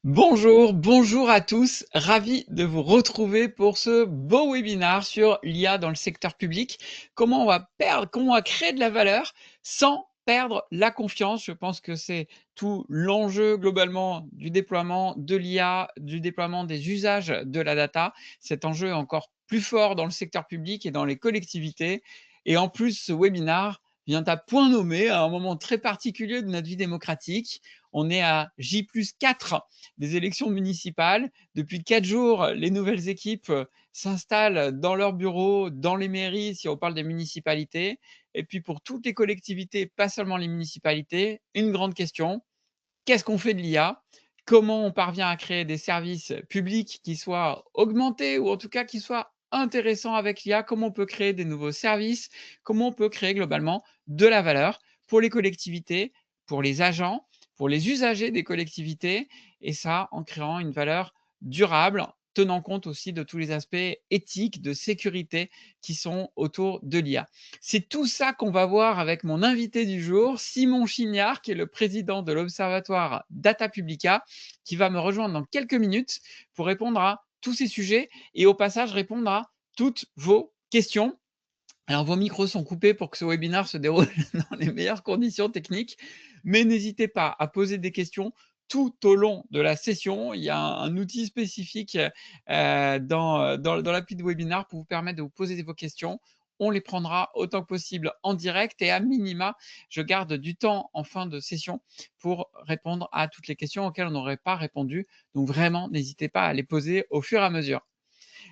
Bonjour, bonjour à tous. Ravi de vous retrouver pour ce beau webinaire sur l'IA dans le secteur public. Comment on va créer de la valeur sans perdre la confiance. Je pense que c'est tout l'enjeu globalement du déploiement de l'IA, du déploiement des usages de la data. Cet enjeu est encore plus fort dans le secteur public et dans les collectivités. Et en plus, ce webinaire vient à point nommé à un moment très particulier de notre vie démocratique. On est à J+4 des élections municipales. Depuis 4 jours, les nouvelles équipes s'installent dans leurs bureaux, dans les mairies, si on parle des municipalités. Et puis pour toutes les collectivités, pas seulement les municipalités, une grande question, qu'est-ce qu'on fait de l'IA? Comment on parvient à créer des services publics qui soient augmentés ou en tout cas qui soient intéressants avec l'IA? Comment on peut créer des nouveaux services? Comment on peut créer globalement de la valeur pour les collectivités, pour les agents, pour les usagers des collectivités et ça en créant une valeur durable, tenant compte aussi de tous les aspects éthiques, de sécurité qui sont autour de l'IA. C'est tout ça qu'on va voir avec mon invité du jour, Simon Chignard, qui est le président de l'Observatoire Data Publica, qui va me rejoindre dans quelques minutes pour répondre à tous ces sujets et au passage répondre à toutes vos questions. Alors, vos micros sont coupés pour que ce webinaire se déroule dans les meilleures conditions techniques, mais n'hésitez pas à poser des questions tout au long de la session. Il y a un outil spécifique dans l'appli de webinaire pour vous permettre de vous poser vos questions. On les prendra autant que possible en direct et à minima, je garde du temps en fin de session pour répondre à toutes les questions auxquelles on n'aurait pas répondu. Donc vraiment, n'hésitez pas à les poser au fur et à mesure.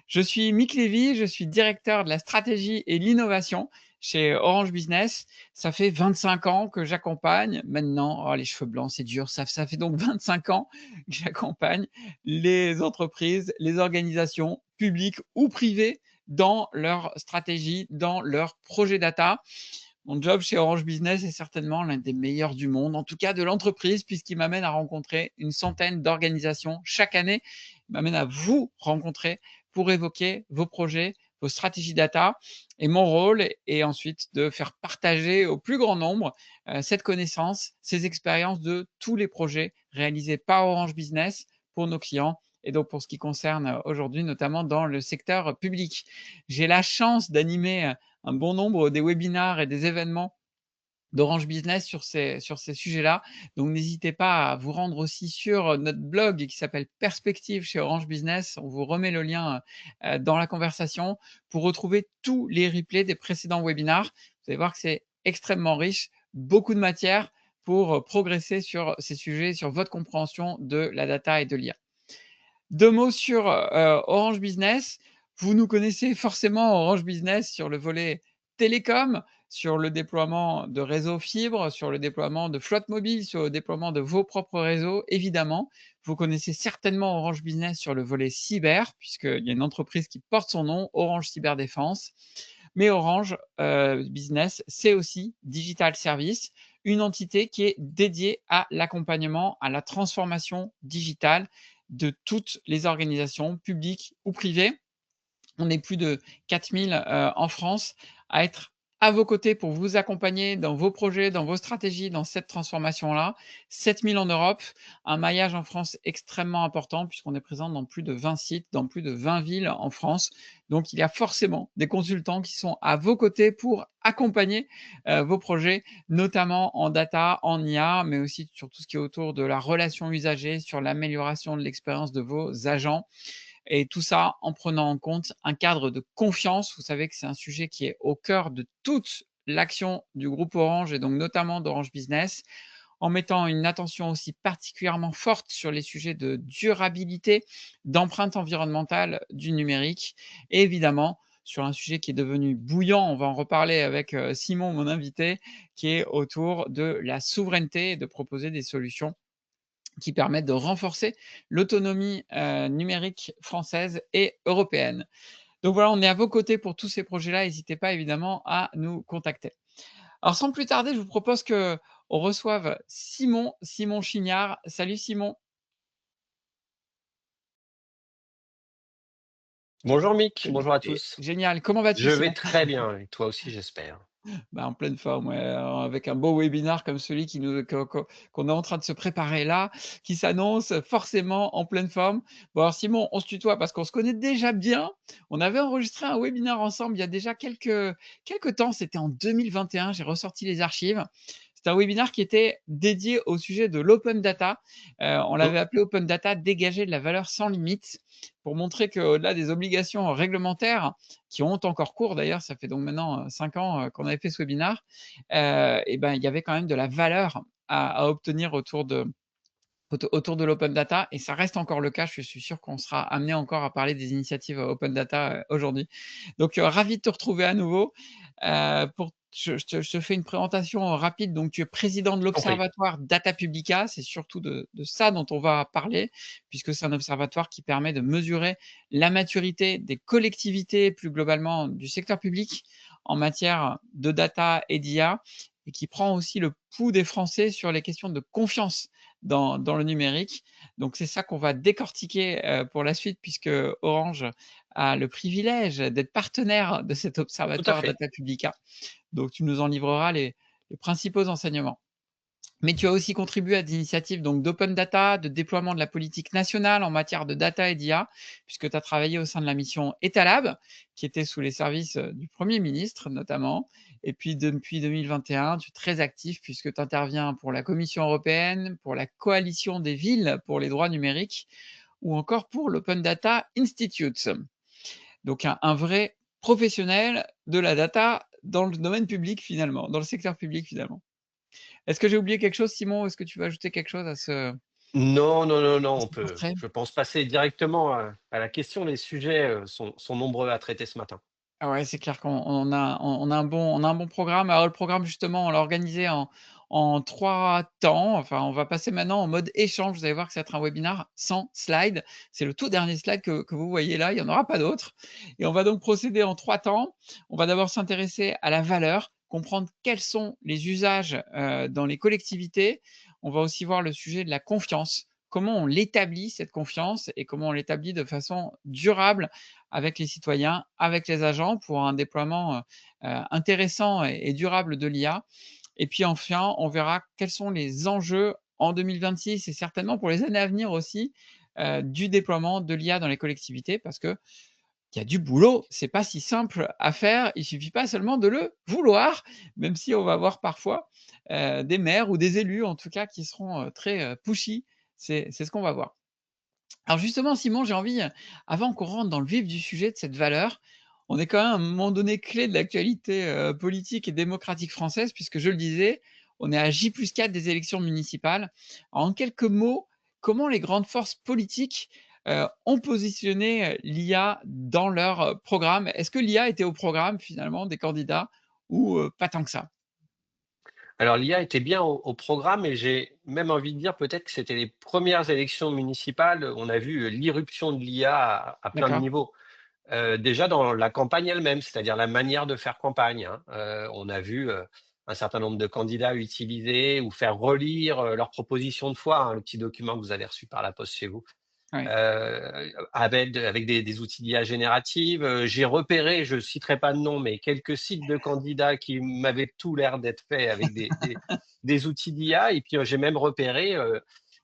Je suis Mick Lévy, je suis directeur de la stratégie et l'innovation chez Orange Business. Ça fait 25 ans que j'accompagne maintenant, oh, les cheveux blancs, c'est dur, ça fait donc 25 ans que j'accompagne les entreprises, les organisations publiques ou privées dans leur stratégie, dans leur projet data. Mon job chez Orange Business est certainement l'un des meilleurs du monde, en tout cas de l'entreprise, puisqu'il m'amène à rencontrer une centaine d'organisations chaque année. Il m'amène à vous rencontrer pour évoquer vos projets, vos stratégies data. Et mon rôle est ensuite de faire partager au plus grand nombre cette connaissance, ces expériences de tous les projets réalisés par Orange Business pour nos clients et donc pour ce qui concerne aujourd'hui, notamment dans le secteur public. J'ai la chance d'animer un bon nombre des webinars et des événements d'Orange Business sur ces sujets-là. Donc, n'hésitez pas à vous rendre aussi sur notre blog qui s'appelle Perspective chez Orange Business. On vous remet le lien dans la conversation pour retrouver tous les replays des précédents webinars. Vous allez voir que c'est extrêmement riche, beaucoup de matière pour progresser sur ces sujets, sur votre compréhension de la data et de l'IA. 2 mots sur Orange Business. Vous nous connaissez forcément Orange Business sur le volet télécom, sur le déploiement de réseaux fibres, sur le déploiement de flottes mobiles, sur le déploiement de vos propres réseaux, évidemment. Vous connaissez certainement Orange Business sur le volet cyber, puisqu'il y a une entreprise qui porte son nom, Orange Cyberdéfense. Mais Orange Business, c'est aussi Digital Service, une entité qui est dédiée à l'accompagnement, à la transformation digitale de toutes les organisations publiques ou privées. On est plus de 4000 en France à être à vos côtés pour vous accompagner dans vos projets, dans vos stratégies, dans cette transformation-là. 7000 en Europe, un maillage en France extrêmement important puisqu'on est présent dans plus de 20 sites, dans plus de 20 villes en France. Donc, il y a forcément des consultants qui sont à vos côtés pour accompagner vos projets, notamment en data, en IA, mais aussi sur tout ce qui est autour de la relation usagée, sur l'amélioration de l'expérience de vos agents. Et tout ça en prenant en compte un cadre de confiance. Vous savez que c'est un sujet qui est au cœur de toute l'action du groupe Orange et donc notamment d'Orange Business, en mettant une attention aussi particulièrement forte sur les sujets de durabilité, d'empreinte environnementale du numérique et évidemment sur un sujet qui est devenu bouillant, on va en reparler avec Simon, mon invité, qui est autour de la souveraineté et de proposer des solutions qui permettent de renforcer l'autonomie numérique française et européenne. Donc voilà, on est à vos côtés pour tous ces projets-là. N'hésitez pas évidemment à nous contacter. Alors sans plus tarder, je vous propose que on reçoive Simon Chignard. Salut Simon. Bonjour Mick, bonjour à tous. Génial. Comment vas-tu Je vais Simon? très bien et toi aussi j'espère. Bah, en pleine forme, ouais, avec un beau webinar comme celui qui nous qu'on est en train de se préparer là, qui s'annonce forcément en pleine forme. Bon alors Simon, on se tutoie parce qu'on se connaît déjà bien. On avait enregistré un webinar ensemble il y a déjà quelques temps, c'était en 2021, j'ai ressorti les archives. C'était un webinar qui était dédié au sujet de l'open data. On Mmh, l'avait appelé Open Data: dégager de la valeur sans limite, pour montrer qu'au-delà des obligations réglementaires qui ont encore cours d'ailleurs, ça fait donc maintenant 5 ans qu'on avait fait ce webinar, et ben, il y avait quand même de la valeur à obtenir autour de l'open data et ça reste encore le cas. Je suis sûr qu'on sera amené encore à parler des initiatives open data aujourd'hui. Donc, ravi de te retrouver à nouveau. Pour je te fais une présentation rapide. Donc, tu es président de compris. l'Observatoire Data Publica. C'est surtout de ça dont on va parler, puisque c'est un observatoire qui permet de mesurer la maturité des collectivités, plus globalement du secteur public, en matière de data et d'IA et qui prend aussi le pouls des Français sur les questions de confiance dans le numérique. Donc c'est ça qu'on va décortiquer, pour la suite puisque Orange a le privilège d'être partenaire de cet Tout à observatoire fait. Data Publica. Donc tu nous en livreras les principaux enseignements. Mais tu as aussi contribué à des initiatives donc d'open data, de déploiement de la politique nationale en matière de data et d'IA, puisque tu as travaillé au sein de la mission Etalab, qui était sous les services du Premier ministre notamment. Et puis depuis 2021, tu es très actif puisque tu interviens pour la Commission européenne, pour la Coalition des villes pour les droits numériques ou encore pour l'Open Data Institute. Donc un vrai professionnel de la data dans le domaine public finalement, dans le secteur public finalement. Est-ce que j'ai oublié quelque chose, Simon? Est-ce que tu veux ajouter quelque chose Non, non, non, non, à on ce peut, portrait? je pense, passer directement à la question. Les sujets sont nombreux à traiter ce matin. Ah ouais, c'est clair qu'on a un bon programme. Alors le programme justement, on l'a organisé en 3 temps. Enfin, on va passer maintenant en mode échange. Vous allez voir que ça va être un webinar sans slide. C'est le tout dernier slide que vous voyez là, il y en aura pas d'autres et on va donc procéder en 3 temps. On va d'abord s'intéresser à la valeur, comprendre quels sont les usages, dans les collectivités. On va aussi voir le sujet de la confiance. Comment on l'établit cette confiance et comment on l'établit de façon durable avec les citoyens, avec les agents pour un déploiement, intéressant et durable de l'IA et puis enfin, on verra quels sont les enjeux en 2026 et certainement pour les années à venir aussi, du déploiement de l'IA dans les collectivités parce qu'il y a du boulot. C'est pas si simple à faire. Il suffit pas seulement de le vouloir, même si on va avoir parfois, des maires ou des élus en tout cas qui seront, très, pushy. C'est ce qu'on va voir. Alors justement, Simon, j'ai envie, avant qu'on rentre dans le vif du sujet de cette valeur, on est quand même à un moment donné clé de l'actualité, politique et démocratique française puisque je le disais, on est à J+4 des élections municipales. En quelques mots, comment les grandes forces politiques, ont positionné, l'IA dans leur, programme? Est-ce que l'IA était au programme finalement des candidats ou, pas tant que ça? Alors l'IA était bien au programme et j'ai même envie de dire peut-être que c'était les premières élections municipales. On a vu l'irruption de l'IA à plein de D'accord. niveaux. Déjà dans la campagne elle-même, c'est-à-dire la manière de faire campagne, hein. On a vu, un certain nombre de candidats utiliser ou faire relire, leurs propositions de foi, hein, le petit document que vous avez reçu par la poste chez vous, Oui. avec des outils d'IA générative. J'ai repéré, je citerai pas de nom, mais quelques sites de candidats qui m'avaient tout l'air d'être faits avec des outils d'IA et puis, j'ai même repéré,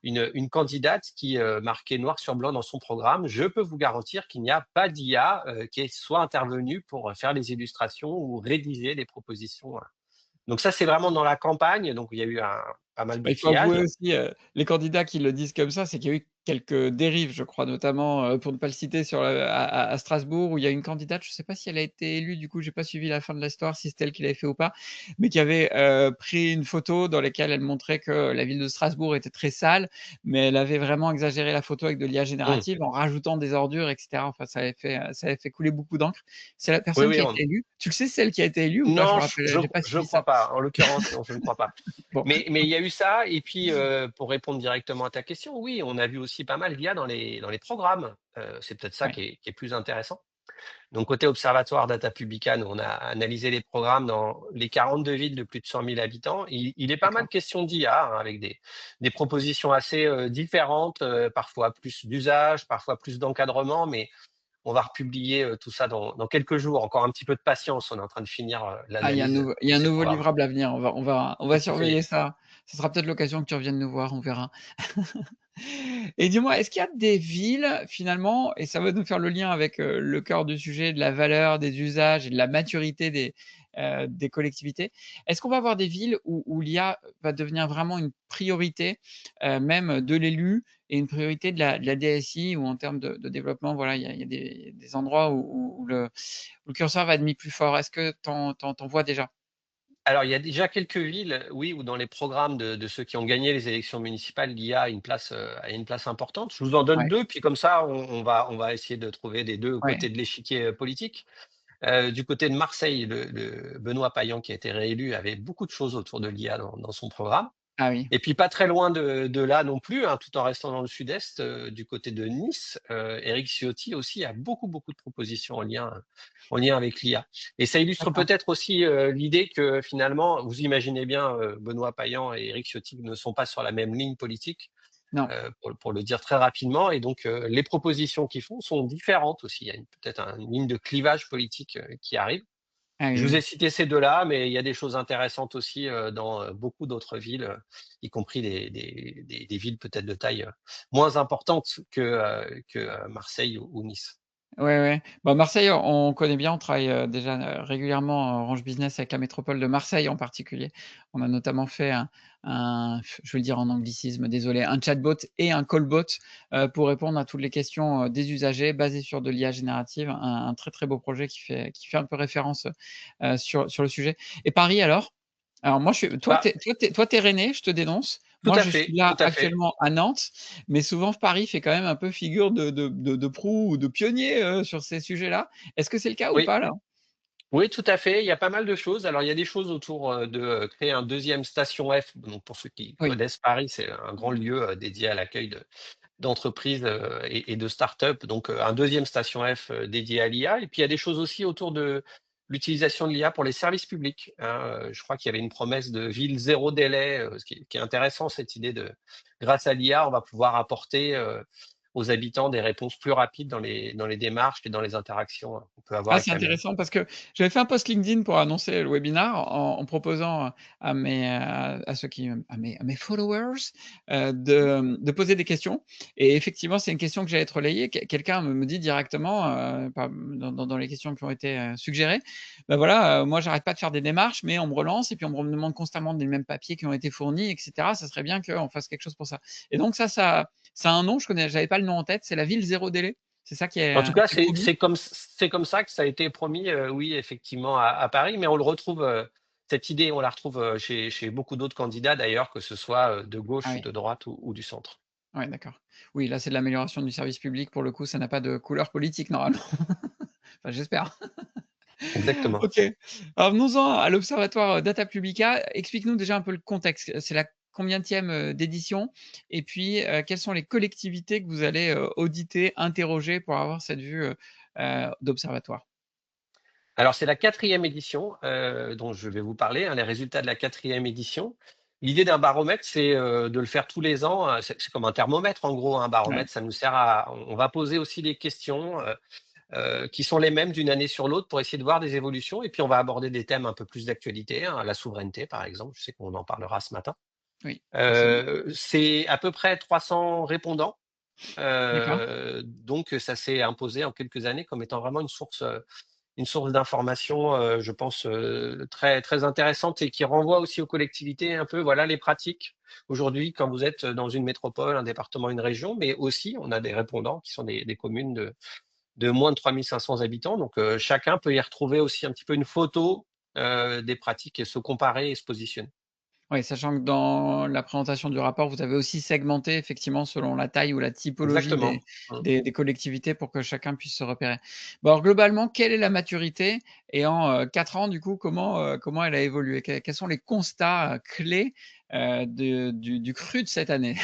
une candidate qui, marquait noir sur blanc dans son programme: «Je peux vous garantir qu'il n'y a pas d'IA, qui soit intervenue pour faire les illustrations ou rédiger les propositions», donc ça, c'est vraiment dans la campagne, donc il y a eu pas mal Bah, il faut avouer d'outillage. aussi, les candidats qui le disent comme ça, c'est qu'il y a eu quelques dérives, je crois, notamment, pour ne pas le citer sur, à Strasbourg où il y a une candidate, je ne sais pas si elle a été élue, du coup, j'ai pas suivi la fin de l'histoire, si c'était elle qui l'avait fait ou pas, mais qui avait, pris une photo dans laquelle elle montrait que la ville de Strasbourg était très sale, mais elle avait vraiment exagéré la photo avec de l'IA Mmh. générative en rajoutant des ordures et cetera. Enfin, ça avait fait couler beaucoup d'encre. C'est la Oui, personne qui oui, a été élue. Tu le sais, celle qui a été élue ou pas? Je non, me rappelle, j'ai pas je suivi crois ça. pas. En l'occurrence, non, je ne crois pas. Bon, Mais il y a eu ça et puis, pour répondre directement à ta question, oui, on a vu aussi pas mal d'IA dans les programmes. C'est peut-être ça ouais, qui est plus intéressant. Donc côté observatoire Data Publica, nous, on a analysé les programmes dans les 42 villes de plus de 100 000 habitants. Il est pas mal d'accord. question d'IA, hein, avec des propositions assez, différentes, parfois plus d'usage, parfois plus d'encadrement, mais on va republier tout ça dans quelques jours. Encore un petit peu de patience, on est en train de finir Ah, l'analyse de il y a un ces nouveau programmes. livrable à venir. On Tout va à fait. surveiller ça. Ce sera peut-être l'occasion que tu reviennes nous voir, on verra. Et dis-moi, est-ce qu'il y a des villes finalement, et ça va nous faire le lien avec, le cœur du sujet de la valeur, des usages et de la maturité des collectivités. Est-ce qu'on va avoir des villes où l'IA va devenir vraiment une priorité, même de l'élu et une priorité de la DSI, ou en termes de développement, voilà, il y a des endroits où le curseur va être mis plus fort? Est-ce que tu en vois déjà? Alors, il y a déjà quelques villes, oui, où dans les programmes de ceux qui ont gagné les élections municipales, l'IA a une place importante. Je vous en donne Ouais, 2, puis comme ça, on va essayer de trouver des 2 ouais. côtés de l'échiquier, politique. Du côté de Marseille, le Benoît Payan, qui a été réélu, avait beaucoup de choses autour de l'IA dans son programme. Ah oui, Et puis pas très loin de là non plus, hein, tout en restant dans le sud-est, du côté de Nice, Éric Ciotti aussi a beaucoup de propositions en lien avec l'IA. Et ça illustre d'accord. peut-être aussi, l'idée que finalement, vous imaginez bien, Benoît Payan et Éric Ciotti ne sont pas sur la même ligne politique, Non. pour le dire très rapidement, et donc les propositions qu'ils font sont différentes aussi. Il y a une ligne de clivage politique, qui arrive. Ah oui, Je vous ai oui. cité ces 2 là, mais il y a des choses intéressantes aussi, dans, beaucoup d'autres villes, y compris des villes peut-être de taille, moins importante que Marseille ou Nice. Ouais, ouais. Bah, Marseille, on connaît bien, on travaille, déjà, régulièrement en Orange Business avec la métropole de Marseille en particulier. On a notamment fait je vais le dire en anglicisme, désolé, un chatbot et un callbot, pour répondre à toutes les questions, des usagers basé sur de l'IA générative. Un très, très beau projet qui fait un peu référence, sur le sujet. Et Paris alors? Alors moi je suis Bah, toi tu rennais, je te dénonce. Moi je suis tout là à fait. actuellement à Nantes, mais souvent Paris fait quand même un peu figure de proue ou de pionnier, sur ces sujets-là. Est-ce que c'est le cas ou Oui, pas là? oui, tout à fait, il y a pas mal de choses. Alors il y a des choses autour, de, créer un deuxième station F. Donc pour ceux qui Oui, connaissent Paris, c'est un grand lieu, dédié à l'accueil d'entreprises, et de start-up, donc un deuxième station F, dédié à l'IA. Et puis il y a des choses aussi autour de l'utilisation de l'IA pour les services publics, hein. Je crois qu'il y avait une promesse de ville zéro délai, ce qui est intéressant, cette idée de grâce à l'IA, on va pouvoir apporter, aux habitants des réponses plus rapides dans les démarches et dans les interactions, qu'on peut avoir ah, avec c'est la mairie. intéressant parce que j'avais fait un post LinkedIn pour annoncer le webinar en proposant, à ceux qui, à mes followers, de poser des questions, et effectivement, c'est une question que j'allais te relayer. Quelqu'un me dit directement, dans les questions qui ont été, suggérées: «Bah, voilà, moi j'arrête pas de faire des démarches, mais on me relance et puis on me demande constamment les mêmes papiers qui ont été fournis et cetera. Ça serait bien qu'on fasse quelque chose pour ça», et donc ça a un nom, j'avais pas le nom en tête, c'est la ville zéro délai? C'est ça En tout cas, qui est promis? c'est comme ça que ça a été promis, oui, effectivement, à Paris, mais on le retrouve, cette idée, on la retrouve, chez beaucoup d'autres candidats d'ailleurs, que ce soit, de Ah gauche, oui. de droite ou du centre. Ouais, d'accord. Oui, là, c'est de l'amélioration du service public. Pour le coup, ça n'a pas de couleur politique normalement. Enfin, j'espère. Exactement. OK. Alors venons-en à l'Observatoire, Data Publica. Explique-nous déjà un peu le contexte. C'est la combienième, d'édition? Et puis, quelles sont les collectivités que vous allez, auditer, interroger pour avoir cette vue, d'observatoire? Alors c'est la quatrième édition, dont je vais vous parler, hein, les résultats de la quatrième édition. L'idée d'un baromètre, c'est, de le faire tous les ans, c'est comme un thermomètre en gros, un Ouais. baromètre, ça nous sert à on va poser aussi des questions, qui sont les mêmes d'une année sur l'autre pour essayer de voir des évolutions, et puis on va aborder des thèmes un peu plus d'actualité, hein, la souveraineté par exemple, je sais qu'on en parlera ce matin. Oui, forcément. C'est à peu près 300 répondants, D'accord. donc ça s'est imposé en quelques années comme étant vraiment une source d'information, je pense, très intéressante, et qui renvoie aussi aux collectivités un peu, voilà les pratiques. Aujourd'hui, quand vous êtes dans une métropole, un département, une région, mais aussi on a des répondants qui sont des communes de moins de 3 500 habitants. Donc, chacun peut y retrouver aussi un petit peu une photo, des pratiques, et se comparer et se positionner. Oui, sachant que dans la présentation du rapport, vous avez aussi segmenté effectivement selon la taille ou la typologie Exactement. Mmh. des collectivités pour que chacun puisse se repérer. Bon alors globalement, quelle est la maturité? Et en, 4 ans du coup, comment elle a évolué? Quels sont les constats, clés, du cru de cette année?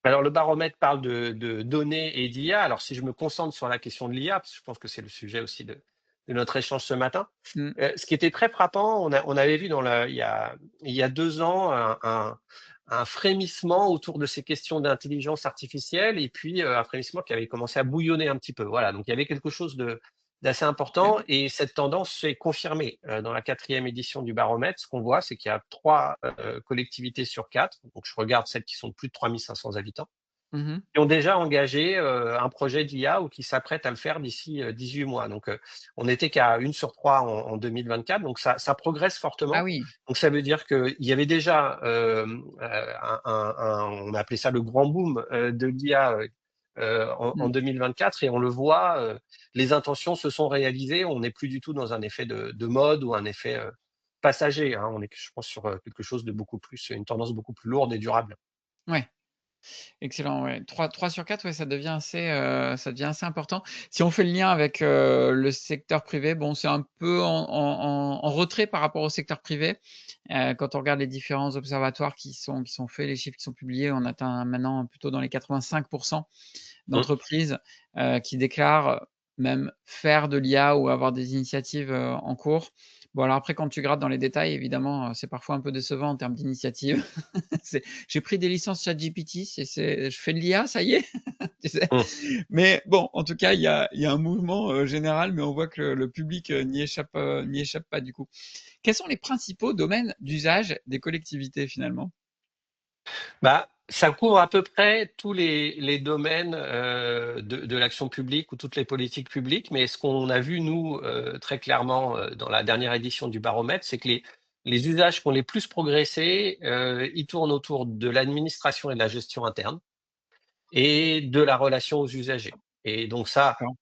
Alors le baromètre parle de données et d'IA. Alors si je me concentre sur la question de l'IA, parce que je pense que c'est le sujet aussi de notre échange ce matin, Mmh. ce qui était très frappant, on avait vu il y a 2 ans un frémissement autour de ces questions d'intelligence artificielle et puis, un frémissement qui avait commencé à bouillonner un petit peu. Voilà, donc il y avait quelque chose d'assez OK. important et cette tendance s'est confirmée, dans la quatrième édition du baromètre. Ce qu'on voit, c'est qu'il y a 3 collectivités sur 4, donc je regarde celles qui sont de plus de 3 500 habitants, Mmh. qui ont déjà engagé, un projet d'IA ou qui s'apprêtent à le faire d'ici, 18 mois. Donc, on n'était qu'à 1 sur 3 en 2024, donc ça progresse Ah fortement. oui. Donc ça veut dire qu'il y avait déjà, on a appelé ça le grand boom, de l'IA, en Mmh. 2024 et on le voit, les intentions se sont réalisées. On n'est plus du tout dans un effet de mode ou un effet, passager, hein. On est, je pense, sur, quelque chose de beaucoup plus, une tendance beaucoup plus lourde et durable. Ouais. Excellent, ouais. Trois sur 4, ouais, ça devient assez important. Si on fait le lien avec, le secteur privé, bon, c'est un peu en retrait par rapport au secteur privé. Quand on regarde les différents observatoires qui sont faits, les chiffres qui sont publiés, on atteint maintenant plutôt dans les 85 Mmh. d'entreprises, qui déclarent même faire de l'IA ou avoir des initiatives, en cours. Bon, alors après, quand tu grattes dans les détails, évidemment, c'est parfois un peu décevant en termes d'initiatives. C'est j'ai pris des licences ChatGPT, je fais de l'IA, ça y est, tu sais? Mmh. Mais bon, en tout cas, il y a un mouvement, général, mais on voit que le public, n'y échappe pas du coup. Quels sont les principaux domaines d'usage des collectivités finalement? Bah, ça couvre à peu près tous les domaines, de l'action publique ou toutes les politiques publiques, mais ce qu'on a vu nous, très clairement, dans la dernière édition du baromètre, c'est que les usages qui ont les plus progressé, ils tournent autour de l'administration et de la gestion interne et de la relation aux usagers et donc ça, D'accord.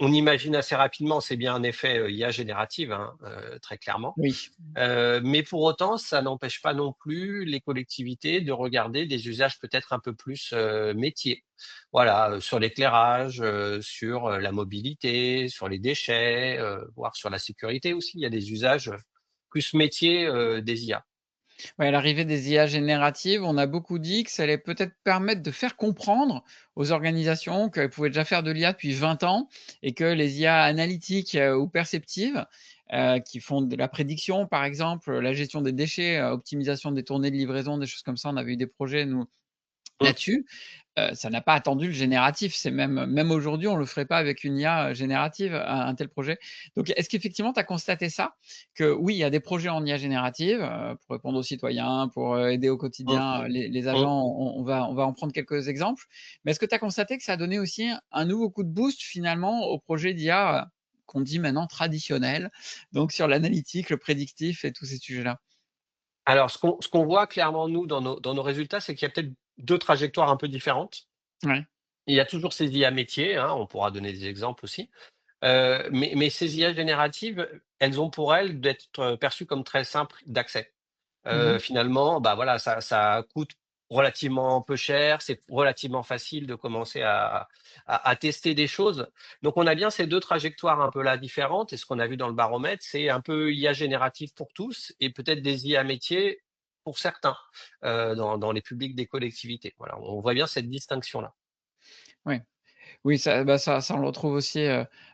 on imagine assez rapidement, c'est bien un effet, IA générative, hein, très clairement. Oui. Mais pour autant, ça n'empêche pas non plus les collectivités de regarder des usages peut-être un peu plus, métiers. Voilà, sur l'éclairage, sur, la mobilité, sur les déchets, voire sur la sécurité aussi. Il y a des usages, plus métiers, des IA. Ouais, l'arrivée des IA génératives, on a beaucoup dit que ça allait peut-être permettre de faire comprendre aux organisations qu'elles pouvaient déjà faire de l'IA depuis 20 ans et que les IA analytiques, ou perceptives, qui font de la prédiction, par exemple, la gestion des déchets, optimisation des tournées de livraison, des choses comme ça. On avait eu des projets, nous, Mmh. là-dessus. Ça n'a pas attendu le génératif. C'est même aujourd'hui, on le ferait pas avec une IA, générative, un tel projet. Donc est-ce qu'effectivement tu as constaté ça? Que oui, il y a des projets en IA générative, pour répondre aux citoyens, pour, aider au Mmh. quotidien, les Mmh. agents, on va en prendre quelques exemples. Mais est-ce que tu as constaté que ça a donné aussi un nouveau coup de boost finalement aux projets d'IA, qu'on dit maintenant traditionnels, donc sur l'analytique, le prédictif et tous ces sujets-là? Alors ce qu'on voit clairement nous dans nos résultats, c'est qu'il y a peut-être 2 trajectoires un peu différentes. Ouais. Il y a toujours ces IA métiers, hein, on pourra donner des exemples aussi. Mais ces IA génératives, elles ont pour elles d'être, perçues comme très simples d'accès. Mmh. Finalement, bah, voilà, ça coûte relativement peu cher, c'est relativement facile de commencer à tester des choses. Donc on a bien ces 2 trajectoires un peu là différentes et ce qu'on a vu dans le baromètre, c'est un peu IA générative pour tous et peut-être des IA métiers pour certains, dans les publics des collectivités. Voilà, on voit bien cette distinction-là. Ouais. Oui, ça on le retrouve aussi,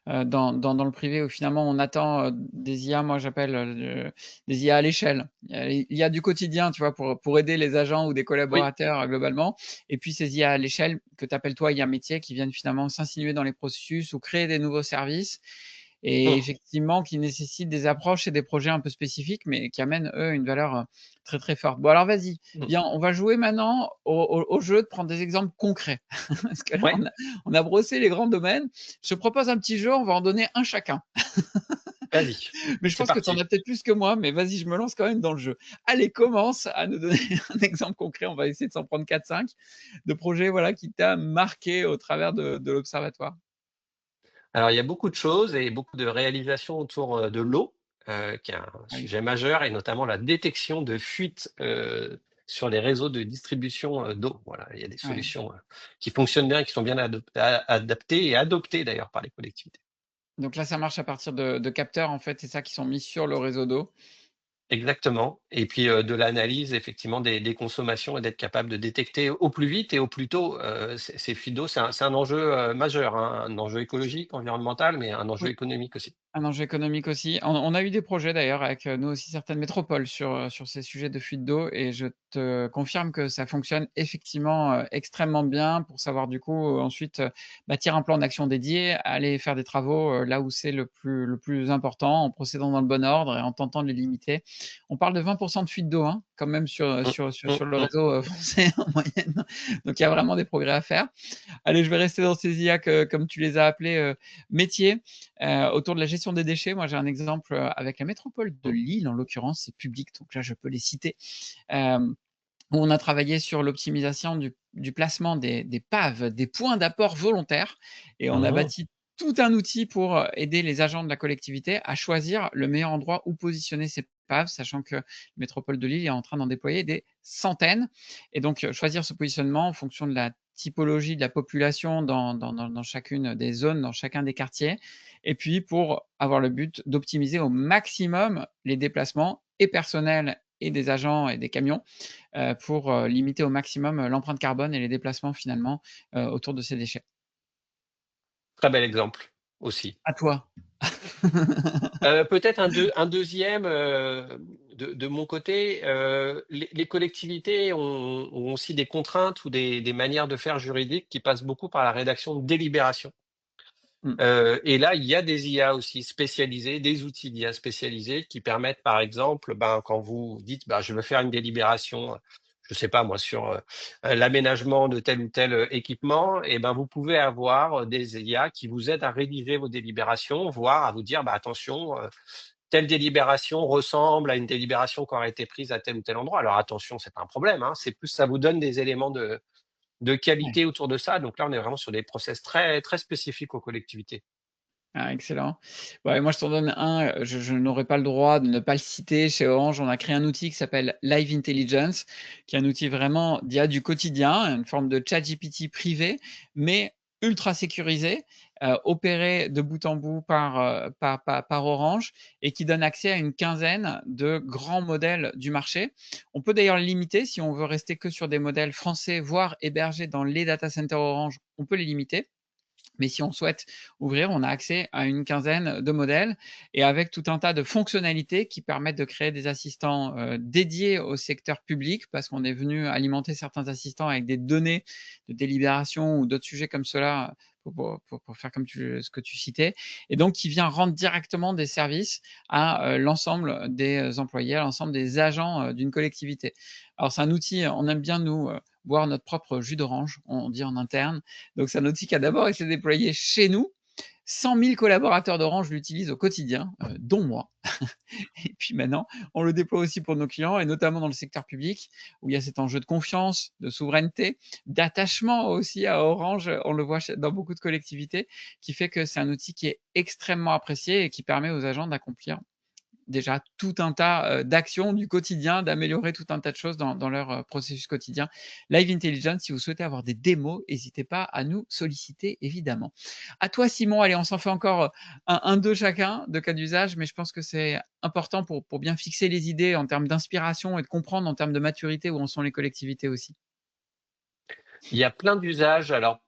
dans le privé où finalement on attend, des IA, moi j'appelle, des IA à l'échelle. Il y a du quotidien, tu vois? Pour aider les agents ou des Oui. collaborateurs, globalement et puis ces IA à l'échelle que tu appelles toi IA métier qui viennent finalement s'insinuer dans les processus ou créer des nouveaux services et Mmh. effectivement qui nécessitent des approches et des projets un peu spécifiques, mais qui amènent, eux, une valeur, très, très forte. Bon alors vas-y, Mmh. viens, on va jouer maintenant au jeu de prendre des exemples concrets. Parce que là, Ouais, on a brossé les grands domaines. Je te propose un petit jeu, on va en donner un chacun. vas-y, Mais je c'est pense que tu en parti. as peut-être plus que moi, mais vas-y, je me lance quand même dans le jeu. Allez, commence à nous donner un exemple concret, on va essayer de s'en prendre 4-5 de projets, voilà, qui t'a marqué au travers de l'observatoire. Alors, il y a beaucoup de choses et beaucoup de réalisations autour, de l'eau, qui est un Oui, sujet majeur et notamment la détection de fuites, sur les réseaux de distribution, d'eau. Voilà, il y a des ouais. solutions, qui fonctionnent bien, qui sont bien adaptées et adoptées d'ailleurs par les collectivités. Donc là, ça marche à partir de capteurs, en fait, c'est ça, qui sont mis sur le réseau d'eau Exactement et puis, de l'analyse effectivement des consommations et d'être capable de détecter au plus vite et au plus tôt, ces fuites d'eau. C'est un enjeu, majeur, hein, un enjeu écologique, environnemental, mais un enjeu Oui. économique aussi. Un enjeu économique aussi. On a eu des projets d'ailleurs avec, nous aussi certaines métropoles sur ces sujets de fuite d'eau et je te confirme que ça fonctionne effectivement, extrêmement bien pour savoir du coup, ensuite, bâtir un plan d'action dédié, aller faire des travaux, là où c'est le plus important, en procédant dans le bon ordre et en tentant de les limiter. On parle de 20 de fuite d'eau, hein, quand même sur, Mmh, mmh, sur le mmh. réseau, français en moyenne. Donc il y a vraiment des progrès à faire. Allez, je vais rester dans ces IA que comme tu les as appelés, métiers, autour de la gestion des déchets. Moi, j'ai un exemple, avec la métropole de Mmh. Lille, en l'occurrence, c'est public, donc là, je peux les citer, hem, où on a travaillé sur l'optimisation du placement des PAV, des points d'apport volontaires et on a Mmh. bâti tout un outil pour, aider les agents de la collectivité à choisir le meilleur endroit où positionner ces PAV, sachant que la métropole de Lille est en train d'en déployer des centaines et donc, choisir ce positionnement en fonction de la typologie de la population dans chacune des zones, dans chacun des quartiers et puis pour avoir le but d'optimiser au maximum les déplacements et personnels et des agents et des camions, pour, limiter au maximum, l'empreinte carbone et les déplacements finalement, autour de ces déchets. Très bel exemple aussi. À toi. Peut-être un 2e, de mon côté, les collectivités ont aussi des contraintes ou des manières de faire juridiques qui passent beaucoup par la rédaction de délibérations. Mmh. Et là, il y a des IA aussi spécialisés, des outils d'IA spécialisés qui permettent, par exemple, ben, quand vous dites: «Bah, je veux faire une délibération», je sais pas moi, sur, l'aménagement de tel ou tel, équipement et ben, vous pouvez avoir, des IA qui vous aident à rédiger vos délibérations, voire à vous dire: «Bah, attention, telle délibération ressemble à une délibération qui aurait été prise à tel ou tel endroit». Alors attention, c'est pas un problème, hein, c'est plus ça vous donne des éléments de Ouais. qualité autour de ça. Donc là, on est vraiment sur des process très, très spécifiques aux collectivités. Ah excellent. Ouais, moi je t'en donne un, je n'aurais pas le droit de ne pas le citer. Chez Orange, on a créé un outil qui s'appelle Live Intelligence, qui est un outil vraiment d'IA du quotidien, une forme de ChatGPT privé, mais ultra sécurisé, opéré de bout en bout par Orange et qui donne accès à une quinzaine de grands modèles du marché. On peut d'ailleurs le limiter si on veut rester que sur des modèles français, voire hébergés dans les data centers Orange, on peut les limiter. Mais si on souhaite ouvrir, on a accès à une quinzaine de modèles et avec tout un tas de fonctionnalités qui permettent de créer des assistants, dédiés au secteur public parce qu'on est venu alimenter certains assistants avec des données de délibération ou d'autres sujets comme cela, pour faire comme ce que tu citais et donc qui vient rendre directement des services à, l'ensemble des employés, à l'ensemble des agents, d'une collectivité. Alors c'est un outil, on aime bien nous, boire notre propre jus d'orange, on dit en interne, donc c'est un outil qui a d'abord été déployé chez nous. 100 000 collaborateurs d'Orange l'utilisent au quotidien, dont moi. Et puis maintenant, on le déploie aussi pour nos clients et notamment dans le secteur public où il y a cet enjeu de confiance, de souveraineté, d'attachement aussi à Orange. On le voit dans beaucoup de collectivités, qui fait que c'est un outil qui est extrêmement apprécié et qui permet aux agents d'accomplir déjà tout un tas, d'actions du quotidien, d'améliorer tout un tas de choses dans leur, processus quotidien. Live Intelligence, si vous souhaitez avoir des démos, n'hésitez pas à nous solliciter évidemment. À toi Simon, allez on s'en fait encore, 1-2 chacun de cas d'usage, mais je pense que c'est important pour bien fixer les idées en termes d'inspiration et de comprendre en termes de maturité où en sont les collectivités aussi. Il y a plein d'usages, alors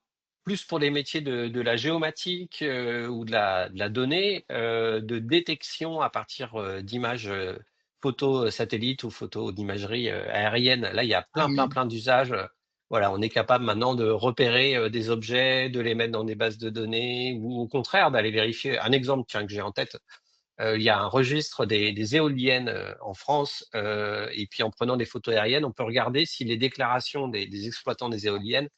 plus pour les métiers de la géomatique, ou de la donnée, de détection à partir, d'images, photos, satellites ou photos d'imagerie, aérienne. Là, il y a Ah plein, plein, oui. plein d'usages, voilà, on est capable maintenant de repérer, des objets, de les mettre dans des bases de données ou au contraire d'aller vérifier. Un exemple, tiens, que j'ai en tête, il y a un registre des éoliennes, en France, et puis en prenant des photos aériennes, on peut regarder si les déclarations des exploitants des éoliennes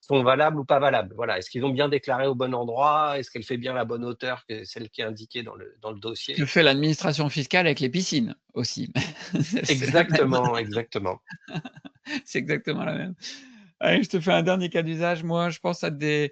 sont valables ou pas valables. Voilà, est-ce qu'ils ont bien déclaré au bon endroit? Est-ce qu'elle fait bien la bonne hauteur que celle qui est indiquée dans le Ce que dossier? fait l'administration fiscale avec les piscines aussi. C'est la même. Exactement, exactement. C'est exactement la même. Allez, je te fais un dernier cas d'usage. Moi, je pense à des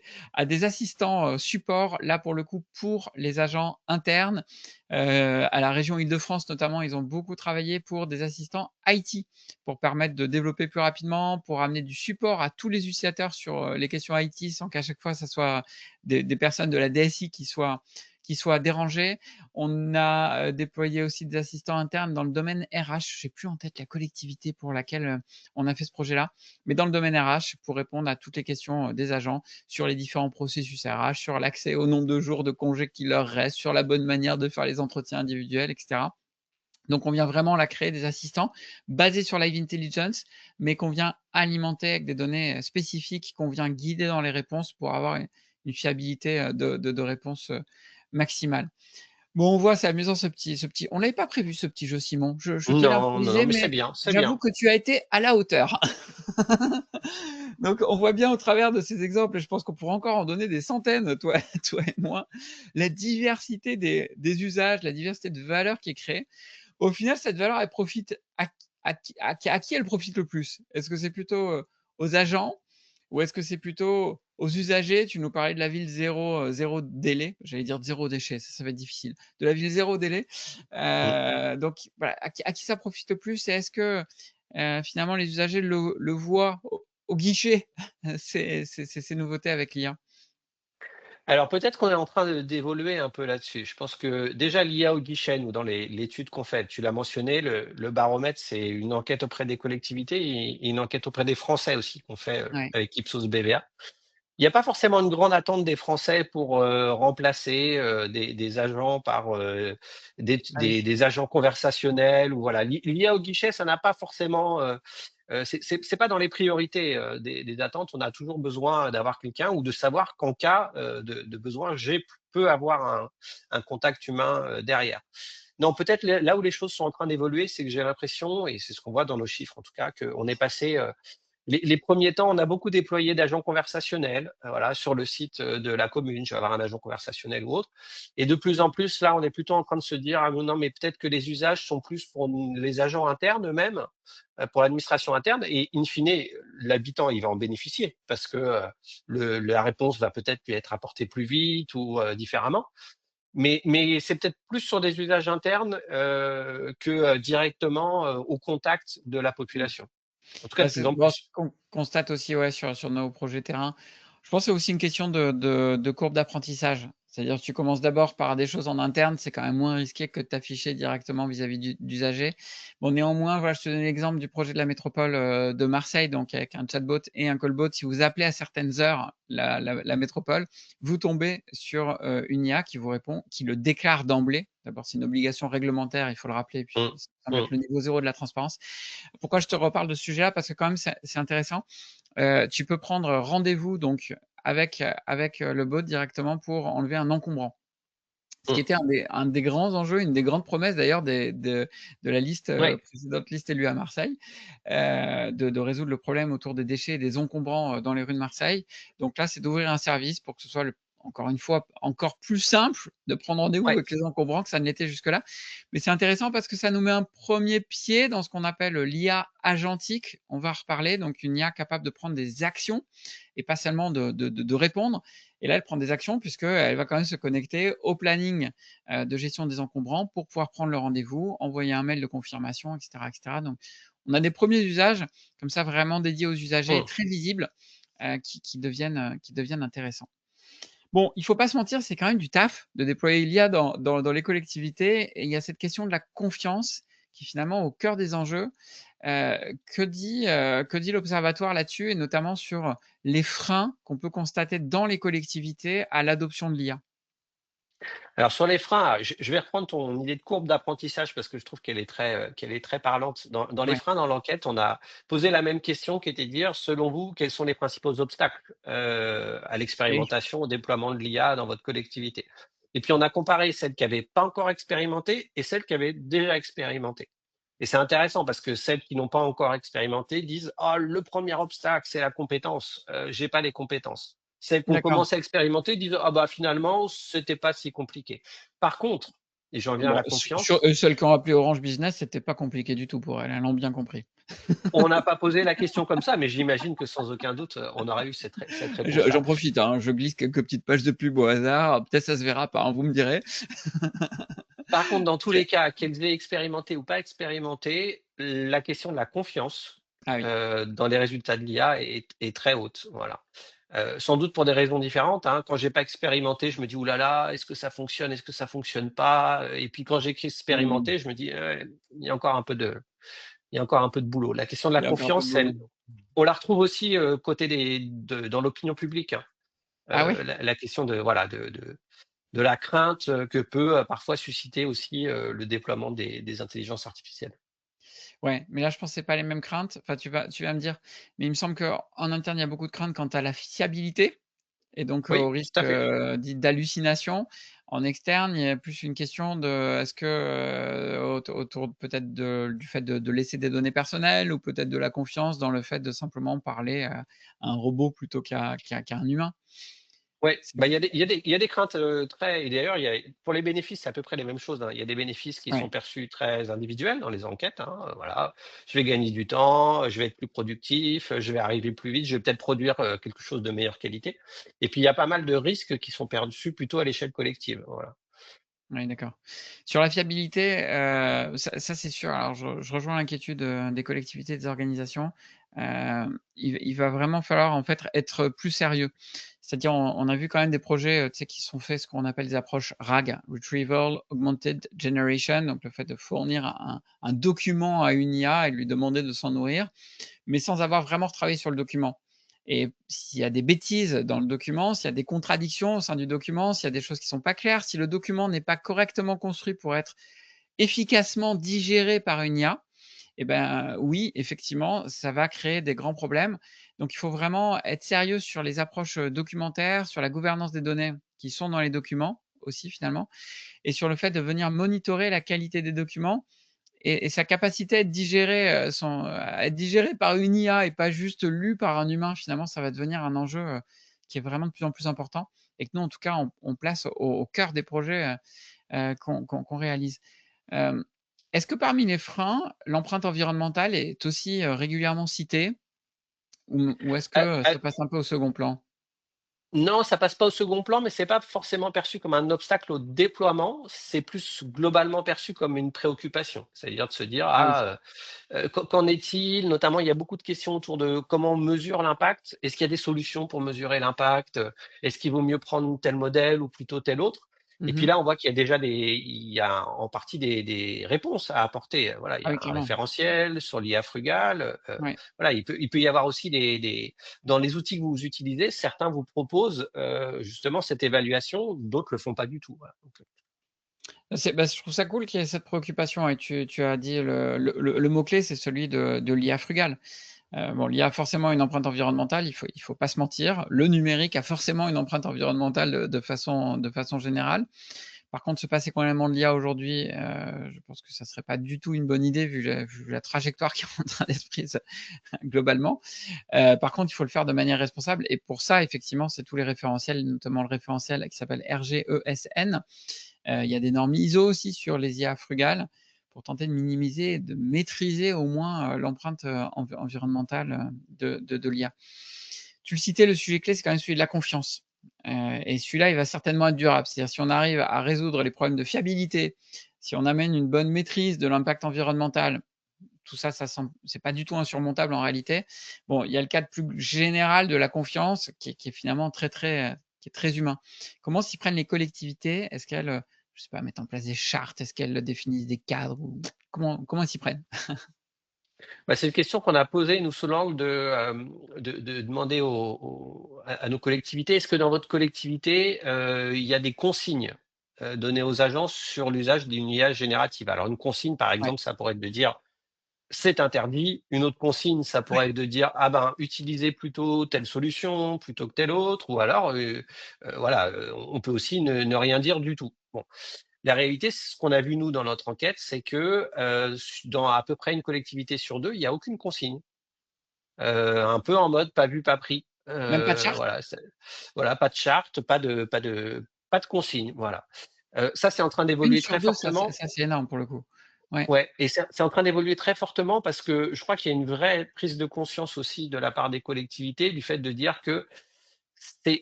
assistants, support, là, pour le coup, pour les agents internes. À la région Île-de-France, notamment, ils ont beaucoup travaillé pour des assistants IT, pour permettre de développer plus rapidement, pour amener du support à tous les utilisateurs sur, les questions IT, sans qu'à chaque fois, ça soit des personnes de la DSI qui soient qui soient dérangés. On a déployé aussi des assistants internes dans le domaine RH. Je n'ai plus en tête la collectivité pour laquelle on a fait ce projet-là, mais dans le domaine RH pour répondre à toutes les questions des agents sur les différents processus RH, sur l'accès au nombre de jours de congés qui leur restent, sur la bonne manière de faire les entretiens individuels, etc. Donc, on vient vraiment là créer des assistants basés sur Live Intelligence, mais qu'on vient alimenter avec des données spécifiques, qu'on vient guider dans les réponses pour avoir une fiabilité de réponse maximale. Bon, on voit, c'est amusant ce petit. On l'avait pas prévu ce petit jeu, Simon. Je te l'ai Non, non, non, improvisé, mais c'est mais bien, c'est j'avoue bien. que tu as été à la hauteur. Donc, on voit bien au travers de ces exemples, et je pense qu'on pourra encore en donner des centaines, toi, toi et moi, la diversité des usages, la diversité de valeurs qui est créée. Au final, cette valeur, elle profite à qui elle profite le plus? Est-ce que c'est plutôt, aux agents ou est-ce que c'est plutôt aux usagers? Tu nous parlais de la ville zéro délai, j'allais dire zéro déchet, ça va être difficile. De la ville zéro délai, Mmh. donc voilà, à qui ça profite le plus? Et est-ce que, finalement les usagers le voient au guichet, ces nouveautés avec l'IA? Alors peut-être qu'on est en train d'évoluer un peu là-dessus. Je pense que déjà l'IA au guichet, nous, dans l'étude qu'on fait, tu l'as mentionné, le baromètre, c'est une enquête auprès des collectivités et une enquête auprès des Français aussi qu'on fait Ouais. avec Ipsos BVA. Il n'y a pas forcément une grande attente des Français pour remplacer des agents par Ah oui. des agents conversationnels ou voilà. L'IA au guichet, ça n'a pas forcément c'est pas dans les priorités des attentes. On a toujours besoin d'avoir quelqu'un ou de savoir qu'en cas de besoin, j'ai peux avoir un contact humain derrière. Non, peut-être là où les choses sont en train d'évoluer, c'est que j'ai l'impression, et c'est ce qu'on voit dans nos chiffres en tout cas, qu'on est passé les premiers temps, on a beaucoup déployé d'agents conversationnels, voilà, sur le site, de la commune. Je vais avoir un agent conversationnel ou autre et de plus en plus, là, on est plutôt en train de se dire: «Ah non, mais peut-être que les usages sont plus pour les agents internes eux-mêmes, pour l'administration interne» et in fine, l'habitant, il va en bénéficier parce que, la réponse va peut-être lui être apportée plus vite ou, différemment. Mais c'est peut-être plus sur des usages internes, que, directement, au contact de la Mmh. population. En tout cas, Bah, de plus c'est en bon, ce plus. qu'on constate aussi, ouais, sur nos projets terrain. Je pense que c'est aussi une question de courbe d'apprentissage. C'est-à-dire que tu commences d'abord par des choses en interne, c'est quand même moins risqué que de t'afficher directement vis-à-vis d'usagers. Bon, néanmoins, voilà, je te donne l'exemple du projet de la métropole, de Marseille, donc avec un chatbot et un callbot. Si vous appelez à certaines heures la métropole, vous tombez sur, une IA qui vous répond, qui le déclare d'emblée. D'abord, c'est une obligation réglementaire, il faut le rappeler, puis Mmh. ça semble être Mmh. le niveau zéro de la transparence. Pourquoi je te reparle de ce sujet-là? Parce que quand même c'est intéressant. Tu peux prendre rendez-vous donc avec le bot directement pour enlever un encombrant. Ce qui Mmh. était un des grands enjeux, une des grandes promesses d'ailleurs de la liste, Ouais. précédente liste élue à Marseille, de résoudre le problème autour des déchets et des encombrants, dans les rues de Marseille. Donc là, c'est d'ouvrir un service pour que ce soit encore une fois, encore plus simple de prendre rendez-vous Ouais. avec les encombrants que ça ne l'était jusque-là. Mais c'est intéressant parce que ça nous met un premier pied dans ce qu'on appelle l'IA agentique. On va en reparler, donc une IA capable de prendre des actions et pas seulement de répondre. Et là, elle prend des actions puisqu'elle va quand même se connecter au planning, de gestion des encombrants pour pouvoir prendre le rendez-vous, envoyer un mail de confirmation, et cetera, et cetera. Donc on a des premiers usages comme ça vraiment dédiés aux usagers, Mmh. très visibles, qui deviennent intéressants. Bon, il faut pas se mentir, c'est quand même du taf de déployer l'IA dans les collectivités et il y a cette question de la confiance qui est finalement au cœur des enjeux. Que dit l'observatoire là-dessus et notamment sur les freins qu'on peut constater dans les collectivités à l'adoption de l'IA? Alors sur les freins, je vais reprendre ton idée de courbe d'apprentissage parce que je trouve qu'elle est très parlante. Dans les Ouais, freins, dans l'enquête, on a posé la même question qui était de dire, selon vous, quels sont les principaux obstacles, à oui, l'expérimentation, au déploiement de l'IA dans votre collectivité? Et puis on a comparé celles qui n'avaient pas encore expérimenté et celles qui avaient déjà expérimenté. Et c'est intéressant parce que celles qui n'ont pas encore expérimenté disent: «Ah, le premier obstacle, c'est la compétence, j'ai pas les compétences». Celles qui ont d'accord. commencé à expérimenter disent: «Ah bah, finalement, c'était pas si compliqué». Par contre, et j'en viens à Bon, la sur confiance, celles qui ont appelé Orange Business, c'était pas compliqué du tout pour elles, elles l'ont bien compris. on n'a pas posé la question comme ça, mais j'imagine que sans aucun doute, on aurait eu cette J'en réponse-là. profite, hein, je glisse quelques petites pages de pub au hasard, peut-être ça se verra pas, hein, vous me direz. Par contre, dans tous OK. les cas, qu'elles aient expérimenté ou pas expérimenté, la question de la confiance, Ah oui. dans les résultats de l'IA est très haute, voilà. sans doute pour des raisons différentes, hein. Quand j'ai pas expérimenté, je me dis: «Ouh là là, est-ce que ça fonctionne? Est-ce que ça fonctionne pas?» Et puis quand j'ai Mmh. expérimenté, je me dis: il y a encore un peu de il y a encore un peu de boulot». La question de la Il y a encore un peu de confiance, boulot. elle on la retrouve aussi, côté dans l'opinion publique, hein. Ah oui? La question de voilà, de la crainte, que peut, parfois susciter aussi, le déploiement des intelligences artificielles. Ouais, mais là, je pense que c'est pas les mêmes craintes. Enfin, tu vas me dire, mais il me semble qu'en interne, il y a beaucoup de craintes quant à la fiabilité et donc Oui, au tout risque, à fait. dit d'hallucination. En externe, il y a plus une question de est-ce que, autour peut-être du fait de laisser des données personnelles ou peut-être de la confiance dans le fait de simplement parler à un robot plutôt qu'à un humain. Ouais, C'est bah, il y a des craintes, très et d'ailleurs, il y a pour les bénéfices, c'est à peu près les mêmes choses, hein. Il y a des bénéfices qui sont ouais. perçus très individuels dans les enquêtes, hein, voilà. Je vais gagner du temps, je vais être plus productif, je vais arriver plus vite, je vais peut-être produire, quelque chose de meilleure qualité et puis il y a pas mal de risques qui sont perçus plutôt à l'échelle collective, voilà. Oui, d'accord. Sur la fiabilité, ça c'est sûr. Alors je rejoins l'inquiétude, des collectivités, des organisations. Il va vraiment falloir en fait être plus sérieux. C'est-à-dire on a vu quand même des projets, tu sais, qui sont faits ce qu'on appelle des approches RAG, Retrieval Augmented Generation, donc le fait de fournir un document à une IA et de lui demander de s'en nourrir mais sans avoir vraiment retravaillé sur le document. Et s'il y a des bêtises dans le document, s'il y a des contradictions au sein du document, s'il y a des choses qui ne sont pas claires, si le document n'est pas correctement construit pour être efficacement digéré par une IA, eh ben oui, effectivement, ça va créer des grands problèmes. Donc il faut vraiment être sérieux sur les approches documentaires, sur la gouvernance des données qui sont dans les documents aussi finalement, et sur le fait de venir monitorer la qualité des documents et sa capacité à être digéré par une IA et pas juste lu par un humain, finalement, ça va devenir un enjeu, qui est vraiment de plus en plus important et que nous, en tout cas, on place au cœur des projets, qu'on réalise. Hem, est-ce que parmi les freins, l'empreinte environnementale est aussi, régulièrement citée ou est-ce Ah, que, ah ça passe un peu au second plan? Non, ça passe pas au second plan, mais c'est pas forcément perçu comme un obstacle au déploiement, c'est plus globalement perçu comme une préoccupation. C'est-à-dire de se dire: Ah oui, «Ah, qu'en est-il?» Notamment, il y a beaucoup de questions autour de comment on mesure l'impact. Est-ce qu'il y a des solutions pour mesurer l'impact? Est-ce qu'il vaut mieux prendre tel modèle ou plutôt tel autre? Et puis mmh. là, on voit qu'il y a déjà il y a en partie des réponses à apporter. Voilà, il y Ah a oui, un clairement. référentiel sur l'IA frugale, Ouais. voilà, il peut y avoir aussi des dans les outils que vous utilisez, certains vous proposent, justement cette évaluation, d'autres le font pas du tout, voilà, donc Je trouve ça cool qu'il y ait cette préoccupation et tu as dit le mot-clé, c'est celui de l'IA frugale. Bon, l'IA a forcément une empreinte environnementale, il faut pas se mentir. Le numérique a forcément une empreinte environnementale, de façon générale. Par contre, se passer complètement de l'IA aujourd'hui, je pense que ça serait pas du tout une bonne idée vu la trajectoire qui est en train d'être prise globalement. Par contre, il faut le faire de manière responsable et pour ça, effectivement, c'est tous les référentiels, notamment le référentiel qui s'appelle RGESN. Il y a des normes ISO aussi sur les IA frugales pour tenter de minimiser et de maîtriser au moins, l'empreinte, environnementale, de l'IA. Tu le citais, le sujet clé, c'est quand même celui de la confiance, et celui-là, il va certainement être durable. C'est-à-dire si on arrive à résoudre les problèmes de fiabilité, si on amène une bonne maîtrise de l'impact environnemental, tout ça, c'est pas du tout insurmontable en réalité. Bon, il y a le cadre plus général de la confiance qui est finalement qui est très humain. Comment s'y prennent les collectivités? Est-ce qu'elles, je sais pas, mettent en place des chartes? Est-ce qu'elles définissent des cadres ou comment elles s'y prennent? bah, c'est une question qu'on a posée nous sous l'angle de demander à nos collectivités: «Est-ce que dans votre collectivité, il y a des consignes, données aux agences sur l'usage d'une IA générative?» Alors une consigne, par Ouais, exemple, ça pourrait être de dire: «C'est interdit». Une autre consigne, ça ouais. pourrait être de dire: «Ah ben, utilisez plutôt telle solution plutôt que telle autre», ou alors, voilà, on peut aussi ne rien dire du tout. Bon, la réalité, ce qu'on a vu nous dans notre enquête, c'est que, dans à peu près une collectivité sur 2, il y a aucune consigne. Un peu en mode pas vu, pas pris. Même pas de charte? Voilà, voilà, pas de charte, pas de consigne, voilà. Ça, c'est en train Une d'évoluer sur très 2, fortement. c'est énorme pour le coup. Ouais. Ouais, et c'est en train d'évoluer très fortement parce que je crois qu'il y a une vraie prise de conscience aussi de la part des collectivités, du fait de dire que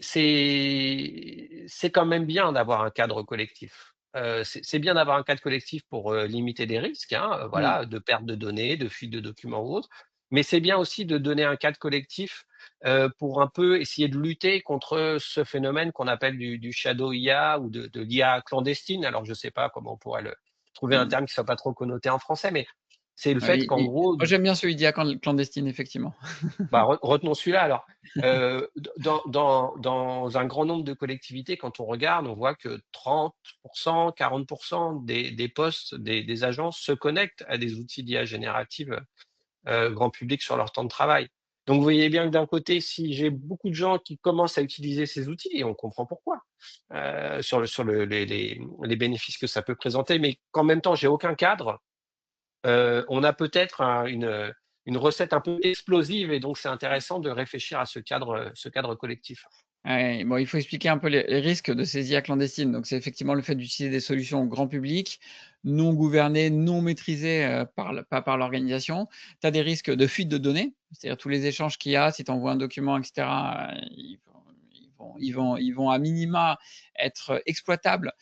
c'est quand même bien d'avoir un cadre collectif. C'est bien d'avoir un cadre collectif pour, limiter des risques, hein, Mmh. voilà, de perte de données, de fuite de documents ou autres. Mais c'est bien aussi de donner un cadre collectif, pour un peu essayer de lutter contre ce phénomène qu'on appelle du shadow IA ou de l'IA clandestine. Alors je ne sais pas comment on pourrait trouver un Mmh. terme qui soit pas trop connoté en français, mais c'est le Ouais, fait qu'en gros, moi j'aime bien celui d'IA clandestine effectivement. bah, retenons celui-là alors. Dans un grand nombre de collectivités, quand on regarde, on voit que 30 40 des postes, des agences se connectent à des outils d'IA générative, grand public sur leur temps de travail. Donc vous voyez bien que d'un côté, si j'ai beaucoup de gens qui commencent à utiliser ces outils et on comprend pourquoi, sur les bénéfices que ça peut présenter, mais qu'en même temps j'ai aucun cadre, on a peut-être une recette un peu explosive et donc c'est intéressant de réfléchir à ce cadre collectif. Ouais, bon, il faut expliquer un peu les risques de ces IA clandestines. Donc, c'est effectivement le fait d'utiliser des solutions grand public, non gouvernées, non maîtrisées pas par l'organisation. Tu as des risques de fuite de données, c'est-à-dire tous les échanges qu'il y a, si tu envoies un document, etc., ils vont à minima être exploitables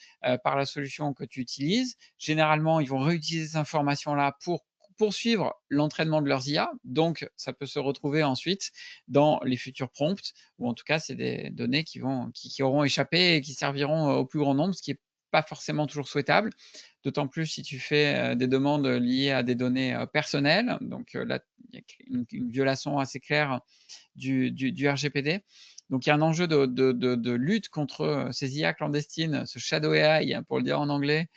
par la solution que tu utilises. Généralement, ils vont réutiliser ces informations-là pour poursuivre l'entraînement de leurs IA. Donc, ça peut se retrouver ensuite dans les futurs prompts ou en tout cas, c'est des données qui auront échappé et qui serviront au plus grand nombre, ce qui est pas forcément toujours souhaitable. D'autant plus si tu fais des demandes liées à des données personnelles. Donc là, il y a une violation assez claire du RGPD. Donc il y a un enjeu de lutte contre ces IA clandestines, ce shadow AI, hein, pour le dire en anglais,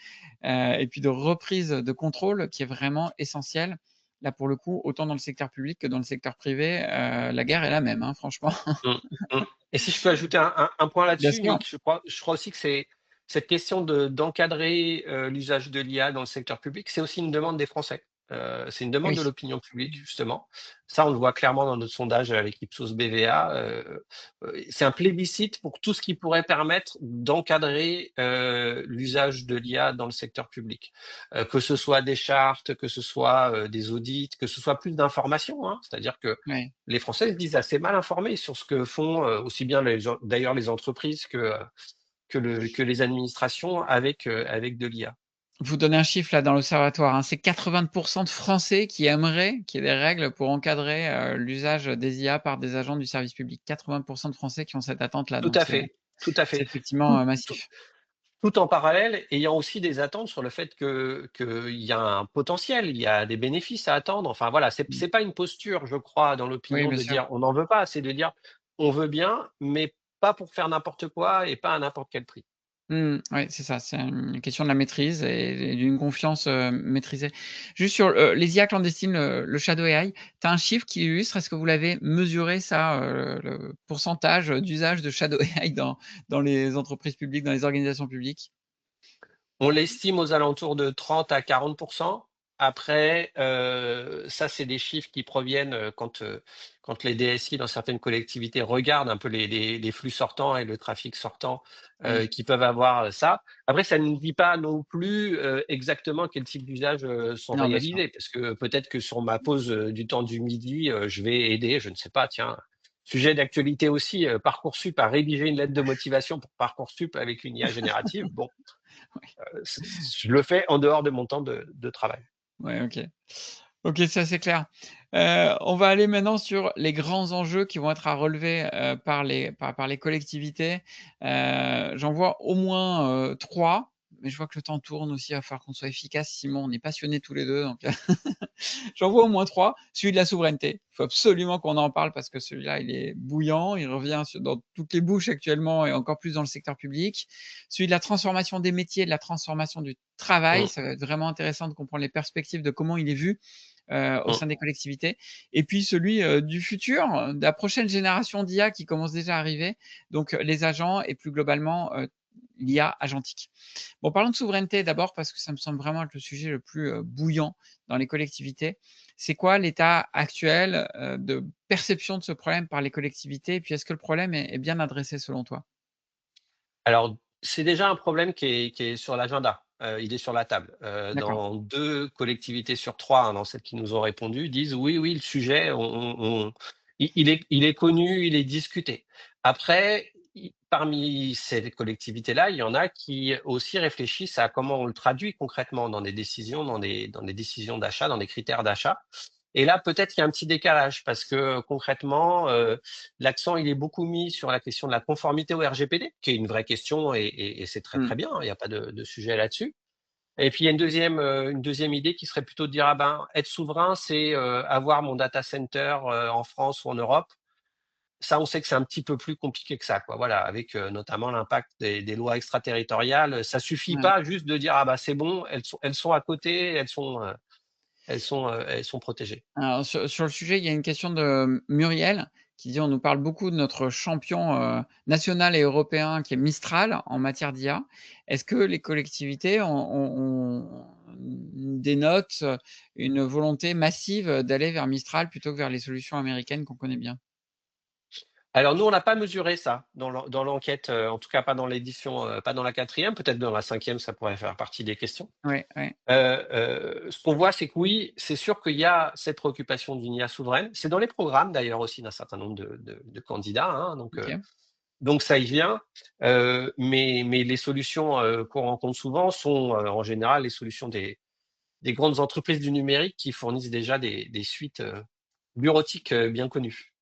et puis de reprise de contrôle qui est vraiment essentiel. Là, pour le coup, autant dans le secteur public que dans le secteur privé, la guerre est la même, hein, franchement. Mmh, mmh. Et si je peux ajouter un point Bien là-dessus, sûr. Nick, je crois aussi que c'est cette question d'encadrer, l'usage de l'IA dans le secteur public, c'est aussi une demande des Français. C'est une demande Oui. de l'opinion publique justement. Ça, on le voit clairement dans notre sondage avec Ipsos BVA, c'est un plébiscite pour tout ce qui pourrait permettre d'encadrer, l'usage de l'IA dans le secteur public. Que ce soit des chartes, que ce soit, des audits, que ce soit plus d'informations, hein. C'est-à-dire que Ouais. les Français se disent assez mal informés sur ce que font, aussi bien d'ailleurs les entreprises que les administrations avec de l'IA. Vous donnez un chiffre là dans l'observatoire, hein, c'est 80 de Français qui aimeraient qu'il y ait des règles pour encadrer, l'usage des IA par des agents du service public. 80 de Français qui ont cette attente-là, Tout donc à c'est fait, tout à c'est fait. effectivement, Tout tout massif. tout en parallèle, ayant aussi des attentes sur le fait qu'il y a un potentiel, il y a des bénéfices à attendre. Enfin voilà, Mmh. c'est pas une posture, je crois, dans Oui, l'opinion bien de sûr. dire: «On n'en veut pas», c'est de dire: «On veut bien, mais pas pour faire n'importe quoi et pas à n'importe quel prix». Mmh, ouais, c'est ça, c'est une question de la maîtrise et d'une confiance, maîtrisée. Juste sur, les IA clandestines, le shadow AI, tu as un chiffre qui illustre? Est-ce que vous l'avez mesuré ça, le pourcentage, d'usage de shadow AI dans les entreprises publiques, dans les organisations publiques? On l'estime aux alentours de 30 à 40. Après, ça, c'est des chiffres qui proviennent, quand les DSI dans certaines collectivités regardent un peu les flux sortants et le trafic sortant, Oui. qui peuvent avoir, ça. Après, ça ne nous dit pas non plus, exactement quel type d'usages, sont Non, bien sûr. réalisés. Parce que peut-être que sur ma pause, du temps du midi, je vais aider, je ne sais pas, tiens, sujet d'actualité aussi, Parcoursup a rédigé une lettre de motivation pour Parcoursup avec une IA générative. Bon, je le fais en dehors de mon temps de travail. Ouais, OK. OK, ça c'est clair. On va aller maintenant sur les grands enjeux qui vont être à relever, par les collectivités. J'en vois au moins, 3, mais je vois que le temps tourne aussi, il va falloir qu'on soit efficace. Simon, on est passionnés tous les 2, donc j'en vois au moins 3. Celui de la souveraineté. Il faut absolument qu'on en parle parce que celui-là, il est bouillant, il revient dans toutes les bouches actuellement et encore plus dans le secteur public. Celui de la transformation des métiers, de la transformation du travail, Mmh, ça va être vraiment intéressant de comprendre les perspectives de comment il est vu, au mmh. sein des collectivités et puis celui, du futur, de la prochaine génération d'IA qui commence déjà à arriver, donc les agents et plus globalement, l'IA agentique. Bon, parlons de souveraineté d'abord parce que ça me semble vraiment être le sujet le plus, bouillant dans les collectivités. C'est quoi l'état actuel, de perception de ce problème par les collectivités? Et puis est-ce que le problème est bien adressé selon toi? Alors, c'est déjà un problème qui est sur l'agenda, il est sur la table. D'accord. Dans 2 collectivités sur 3, hein, dans celles qui nous ont répondu, disent: «Oui, oui, le sujet, il est connu, il est discuté». Après, parmi ces collectivités-là, il y en a qui aussi réfléchissent à comment on le traduit concrètement dans des décisions, dans des décisions d'achat, dans des critères d'achat. Et là, peut-être qu'il y a un petit décalage parce que concrètement, l'accent il est beaucoup mis sur la question de la conformité au RGPD, qui est une vraie question et c'est très Mmh. très bien, hein, il n'y a pas de sujet là-dessus. Et puis il y a une deuxième idée qui serait plutôt de dire ah ben être souverain, c'est avoir mon data center en France ou en Europe. Ça, on sait que c'est un petit peu plus compliqué que ça, quoi. Voilà, avec notamment l'impact des lois extraterritoriales. Ça suffit Ouais. pas juste de dire ah bah c'est bon, elles sont à côté, elles sont protégées. Alors sur le sujet, il y a une question de Muriel qui dit: «On nous parle beaucoup de notre champion, national et européen qui est Mistral en matière d'IA. Est-ce que les collectivités ont dénotent, une volonté massive, d'aller vers Mistral plutôt que vers les solutions américaines qu'on connaît bien?» Alors nous, on n'a pas mesuré ça dans l'enquête, en tout cas pas dans l'édition, pas dans la quatrième, peut-être dans la cinquième, ça pourrait faire partie des questions. Ouais, ouais, Ce qu'on voit, c'est que oui, c'est sûr qu'il y a cette préoccupation d'une IA souveraine. C'est dans les programmes d'ailleurs aussi d'un certain nombre de candidats, hein, OK. donc ça y vient. Mais les solutions, qu'on rencontre souvent sont, en général les solutions des grandes entreprises du numérique qui fournissent déjà des suites, bureautiques, bien connues.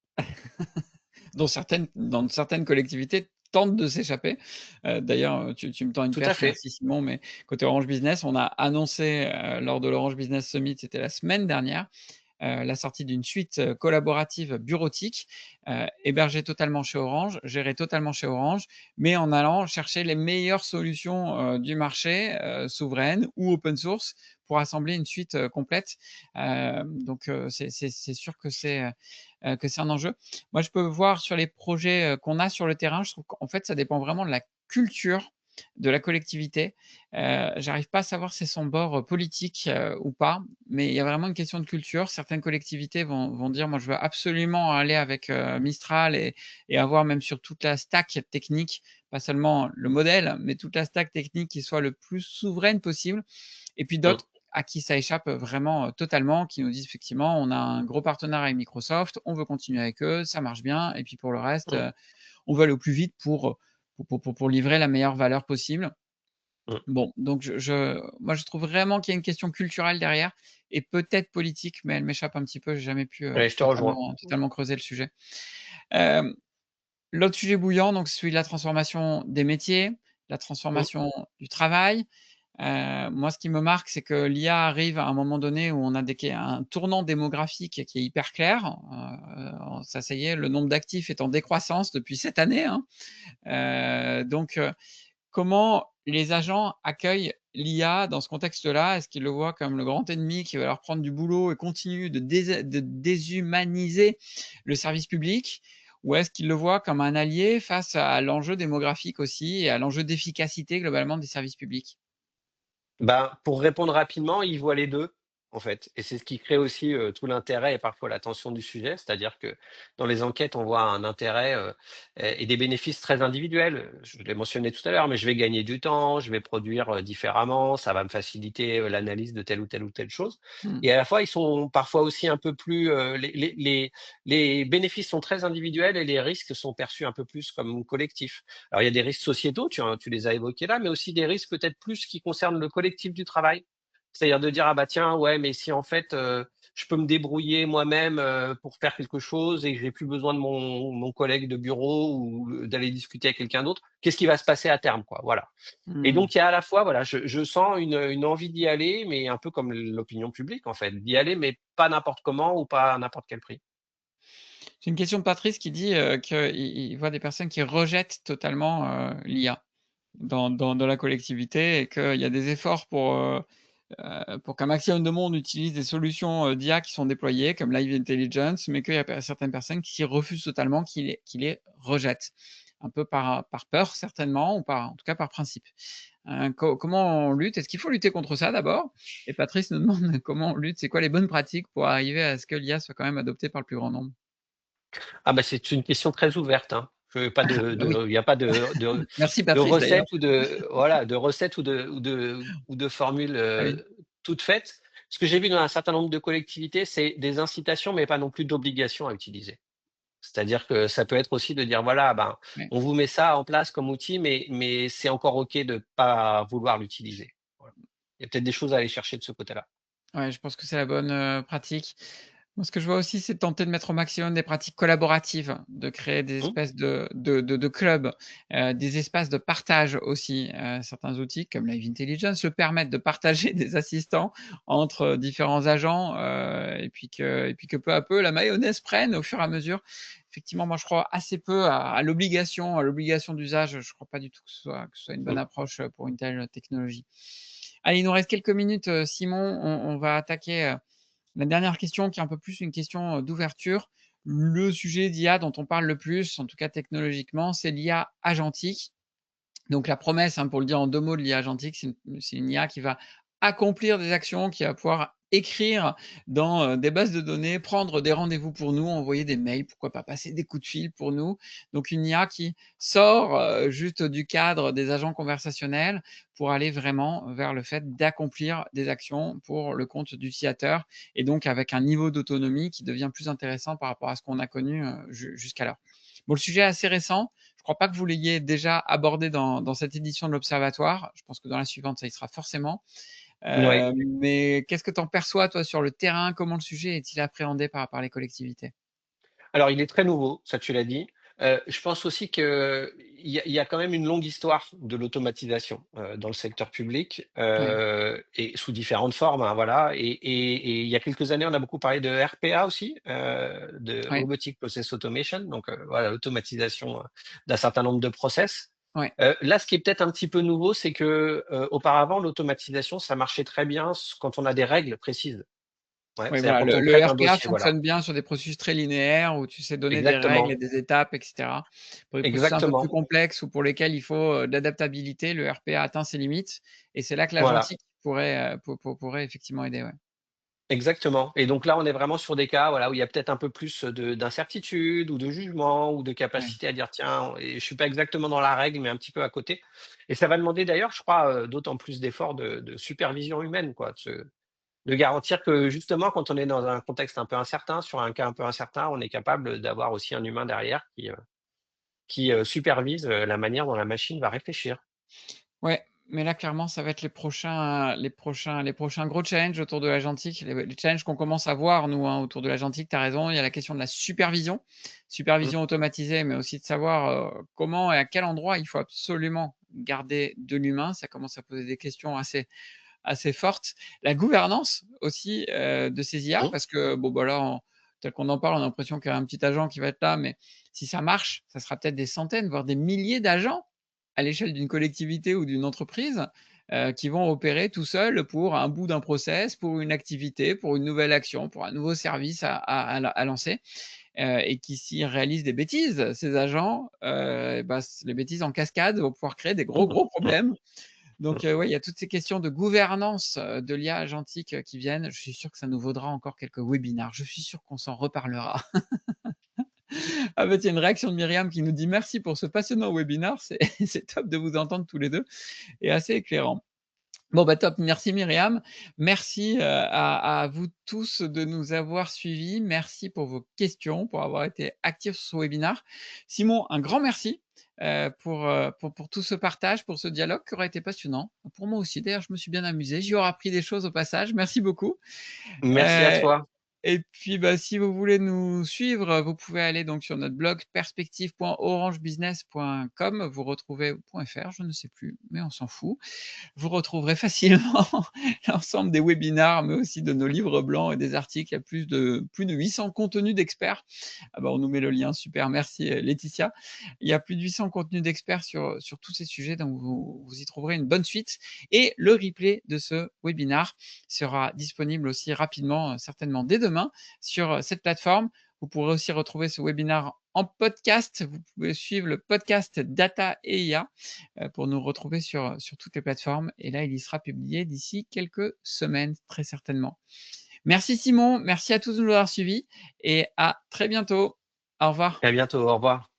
Dans certaines collectivités tentent de s'échapper. D'ailleurs, tu me tends une Tout à perche, fait. merci Simon, mais côté Orange Business, on a annoncé, lors de l'Orange Business Summit, c'était la semaine dernière, la sortie d'une suite, collaborative bureautique, hébergée totalement chez Orange, gérée totalement chez Orange, mais en allant chercher les meilleures solutions, du marché, souveraines ou open source pour assembler une suite, complète. Donc c'est sûr que c'est un enjeu. Moi, je peux voir sur les projets, qu'on a sur le terrain, je trouve qu'en fait, ça dépend vraiment de la culture de la collectivité. J'arrive pas à savoir si c'est son bord, politique, ou pas, mais il y a vraiment une question de culture. Certaines collectivités vont dire: «Moi, je veux absolument aller avec, Mistral et avoir même sur toute la stack technique, pas seulement le modèle, mais toute la stack technique qui soit le plus souveraine possible». Et puis Mmh, d'autres à qui ça échappe, vraiment, totalement, qui nous disent effectivement: «On a un gros partenariat avec Microsoft, on veut continuer avec eux, ça marche bien et puis pour le reste, mmh, on veut aller au plus vite pour livrer la meilleure valeur possible». mmh. Bon, donc moi, je trouve vraiment qu'il y a une question culturelle derrière et peut-être politique, mais elle m'échappe un petit peu. J'ai jamais pu, Ouais, je te rejoins. totalement creuser le sujet. Hem, L'autre sujet bouillant, donc c'est celui de la transformation des métiers, la Mmh. transformation du travail. Moi, ce qui me marque, c'est que l'IA arrive à un moment donné où on a un tournant démographique qui est hyper clair. Ça y est, le nombre d'actifs est en décroissance depuis cette année, hein. Donc comment les agents accueillent l'IA dans ce contexte-là? Est-ce qu'ils le voient comme le grand ennemi qui va leur prendre du boulot et continue de déshumaniser le service public? Ou est-ce qu'ils le voient comme un allié face à l'enjeu démographique aussi et à l'enjeu d'efficacité globalement des services publics? Ben, pour répondre rapidement, ils voient les 2 en fait, et c'est ce qui crée aussi, tout l'intérêt et parfois la tension du sujet. C'est-à-dire que dans les enquêtes, on voit un intérêt, et des bénéfices très individuels. Je l'ai mentionné tout à l'heure, mais je vais gagner du temps, je vais produire, différemment, ça va me faciliter, l'analyse de telle ou telle chose, Mmh. et à la fois, ils sont parfois aussi un peu plus, les bénéfices sont très individuels et les risques sont perçus un peu plus comme collectifs. Alors, il y a des risques sociétaux, tu les as évoqués là, mais aussi des risques peut-être plus qui concernent le collectif du travail. C'est-à-dire de dire: «Ah bah tiens, ouais, mais si en fait, je peux me débrouiller moi-même, pour faire quelque chose et que j'ai plus besoin de mon collègue de bureau ou d'aller discuter avec quelqu'un d'autre, qu'est-ce qui va se passer à terme?» quoi, voilà. Et Mmh. donc il y a à la fois, voilà, je sens une envie d'y aller, mais un peu comme l'opinion publique en fait, d'y aller, mais pas n'importe comment ou pas à n'importe quel prix. J'ai une question de Patrice qui dit, qu'il voit des personnes qui rejettent totalement, l'IA dans la collectivité et qu'il y a des efforts pour qu'un maximum de monde utilise des solutions, d'IA qui sont déployées comme Live Intelligence, mais qu'il y a certaines personnes qui refusent totalement, qui les rejettent. Un peu par peur certainement ou en tout cas par principe. Comment on lutte? Est-ce qu'il faut lutter contre ça d'abord? Et Patrice nous demande comment on lutte, c'est quoi les bonnes pratiques pour arriver à ce que l'IA soit quand même adoptée par le plus grand nombre? Ah bah, c'est une question très ouverte, hein. Pas Bah oui. il y a pas Merci de Patrice d'ailleurs. recette ou de voilà, de recette ou de formule, Ah oui. toute faite. Ce que j'ai vu dans un certain nombre de collectivités, c'est des incitations, mais pas non plus d'obligations à utiliser. C'est-à-dire que ça peut être aussi de dire: «Voilà, ben, Ouais. on vous met ça en place comme outil, mais c'est encore OK de pas vouloir l'utiliser». Voilà. Il y a peut-être des choses à aller chercher de ce côté-là. Ouais, je pense que c'est la bonne, pratique. Moi, ce que je vois aussi, c'est de tenter de mettre au maximum des pratiques collaboratives, de créer des Mmh. espèces de clubs, des espaces de partage aussi. Certains outils comme Live Intelligence se permettent de partager des assistants entre différents agents, et puis que peu à peu la mayonnaise prenne au fur et à mesure. Effectivement, moi, je crois assez peu à l'obligation d'usage. Je crois pas du tout que ce soit une bonne Mmh. approche, pour une telle technologie. Allez, il nous reste quelques minutes, Simon. On va attaquer, la dernière question qui est un peu plus une question, d'ouverture. Le sujet d'IA dont on parle le plus, en tout cas technologiquement, c'est l'IA agentique. Donc la promesse, hein, pour le dire en 2 mots de l'IA agentique, c'est une IA qui va accomplir des actions, qui va pouvoir écrire dans, des bases de données, prendre des rendez-vous pour nous, envoyer des mails, pourquoi pas passer des coups de fil pour nous. Donc une IA qui sort, juste du cadre des agents conversationnels pour aller vraiment vers le fait d'accomplir des actions pour le compte d'utilisateurs et donc avec un niveau d'autonomie qui devient plus intéressant par rapport à ce qu'on a connu, jusqu'alors. Bon, le sujet est assez récent, je crois pas que vous l'ayez déjà abordé dans cette édition de l'Observatoire. Je pense que dans la suivante, ça y sera forcément. Oui. Mais qu'est-ce que tu en perçois, toi, sur le terrain? Comment le sujet est-il appréhendé par les collectivités? Alors, il est très nouveau, ça tu l'as dit. Je pense aussi qu'il y a quand même une longue histoire de l'automatisation, dans le secteur public, Ouais, et sous différentes formes, hein, voilà et il y a quelques années, on a beaucoup parlé de RPA aussi, de ouais, Robotic Process Automation, donc voilà, l'automatisation, d'un certain nombre de process. ouais. Là, ce qui est peut-être un petit peu nouveau, c'est que, auparavant, l'automatisation, ça marchait très bien quand on a des règles précises. Ouais, Oui, c'est-à-dire voilà, quand le on le traite un RPA dossier, voilà. fonctionne bien sur des processus très linéaires où tu sais donner des règles et Exactement, des étapes et cetera. Pour des processus un peu plus exactement, complexes ou pour lesquels il faut, de l'adaptabilité, le RPA atteint ses limites et c'est là que voilà. l'agentique pourrait effectivement aider, ouais. Exactement et donc là, on est vraiment sur des cas, voilà, où il y a peut-être un peu plus de d'incertitude ou de jugement ou de Ouais. capacité à dire: «Tiens» et je suis pas exactement dans la règle, mais un petit peu à côté et ça va demander d'ailleurs, je crois, d'autant plus d'efforts de supervision humaine, quoi, de garantir que justement, quand on est dans un contexte un peu incertain, sur un cas un peu incertain, on est capable d'avoir aussi un humain derrière qui supervise, la manière dont la machine va réfléchir. Ouais, mais là, clairement, ça va être les prochains gros challenges autour de l'agentique, les challenges qu'on commence à voir, nous, hein, autour de l'agentique. Tu as raison, il y a la question de la supervision, Mmh, supervision automatisée, mais aussi de savoir, comment et à quel endroit il faut absolument garder de l'humain. Ça commence à poser des questions assez fortes. La gouvernance aussi, de ces IA, mmh, parce que, bon, bah, là, tel qu'on en parle, on a l'impression qu'il y a un petit agent qui va être là, mais si ça marche, ça sera peut-être des centaines, voire des milliers d'agents à l'échelle d'une collectivité ou d'une entreprise, qui vont opérer tout seuls pour un bout d'un process, pour une activité, pour une nouvelle action, pour un nouveau service à lancer, et qui s'ils réalisent des bêtises, ces agents, bah, les bêtises en cascade vont pouvoir créer des gros, mmh, gros problèmes. mmh. Donc, ouais, il y a toutes ces questions de gouvernance, de l'IA agentique, qui viennent. Je suis sûr que ça nous vaudra encore quelques webinars. Je suis sûr qu'on s'en reparlera. Ah bah tiens, une réaction de Myriam qui nous dit: «Merci pour ce passionnant webinar, c'est c'est top de vous entendre tous les 2 et assez éclairant». Bon bah top, merci Myriam. Merci, à vous tous de nous avoir suivis. Merci pour vos questions, pour avoir été actifs sur ce webinar. Simon, un grand merci, pour tout ce partage, pour ce dialogue qui aura été passionnant. Pour moi aussi d'ailleurs, je me suis bien amusé. J'y aurai appris des choses au passage. Merci beaucoup. Merci à Heu toi. et puis, bah, si vous voulez nous suivre, vous pouvez aller donc sur notre blog perspective.orangebusiness.com. Vous retrouvez .fr, je ne sais plus, mais on s'en fout. Vous retrouverez facilement l'ensemble des webinars, mais aussi de nos livres blancs et des articles. Il y a plus de 800 contenus d'experts. Ah bah, on nous met le lien, super, merci, Laetitia. Il y a plus de 800 contenus d'experts sur tous ces sujets, donc vous y trouverez une bonne suite et le replay de ce webinar sera disponible aussi rapidement, certainement dès demain sur, cette plateforme. Vous pourrez aussi retrouver ce webinar en podcast. Vous pouvez suivre le podcast Data et IA, pour nous retrouver sur toutes les plateformes et là, il y sera publié d'ici quelques semaines, très certainement. Merci Simon, merci à tous de nous avoir suivis et à très bientôt. Au revoir. À bientôt, au revoir.